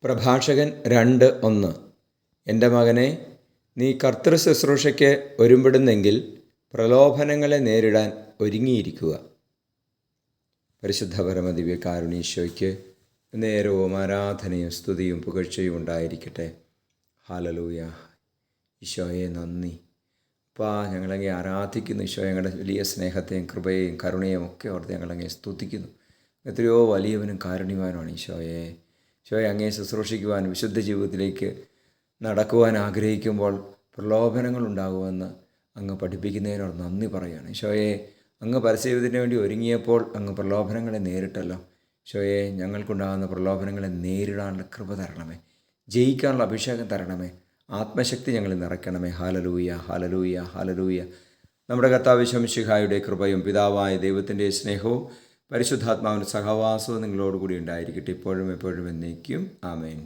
പ്രഭാഷകൻ 2:1. എൻ്റെ മകനെ, നീ കർത്തൃ ശുശ്രൂഷയ്ക്ക് ഒരുമ്പെടുന്നെങ്കിൽ പ്രലോഭനങ്ങളെ നേരിടാൻ ഒരുങ്ങിയിരിക്കുക. പരിശുദ്ധ പരമദിവ്യ കാരുണീശോയ്ക്ക് നേരവും ആരാധനയും സ്തുതിയും പുകഴ്ചയും ഉണ്ടായിരിക്കട്ടെ. ഹല്ലേലൂയ. ഈശോയെ നന്ദി. ഞങ്ങളങ്ങെ ആരാധിക്കുന്നു. ഈശോ, ഞങ്ങളുടെ വലിയ സ്നേഹത്തെയും കൃപയെയും കരുണയും ഒക്കെ ഓർത്ത് ഞങ്ങളങ്ങെ സ്തുതിക്കുന്നു. എത്രയോ വലിയവനും കാരുണ്യവാനുമാണ് ഈശോയെ. ഈശോയെ, അങ്ങേ ശുശ്രൂഷിക്കുവാൻ വിശുദ്ധ ജീവിതത്തിലേക്ക് നടക്കുവാൻ ആഗ്രഹിക്കുമ്പോൾ പ്രലോഭനങ്ങളുണ്ടാകുമെന്ന് അങ്ങ് പഠിപ്പിക്കുന്നതിനോട് നന്ദി പറയുകയാണ്. ഈശോയെ, അങ്ങ് പരസ്യജീവിതത്തിന് വേണ്ടി ഒരുങ്ങിയപ്പോൾ അങ്ങ് പ്രലോഭനങ്ങളെ നേരിട്ടല്ലോ. ഈശോയെ, ഞങ്ങൾക്കുണ്ടാകുന്ന പ്രലോഭനങ്ങളെ നേരിടാനുള്ള കൃപ തരണമേ. ജയിക്കാനുള്ള അഭിഷേകം തരണമേ. ആത്മശക്തി ഞങ്ങളിൽ നിറയ്ക്കണമേ. Hallelujah, hallelujah, hallelujah. നമ്മുടെ കർത്താവ് ശംശിഹായുടെ കൃപയും പിതാവായ ദൈവത്തിൻ്റെ സ്നേഹവും പരിശുദ്ധാത്മാവിൻ്റെ സഹവാസവും നിങ്ങളോടുകൂടി ഉണ്ടായിരിക്കട്ടെ, ഇപ്പോഴും എപ്പോഴും എന്നേക്കും. ആമേൻ.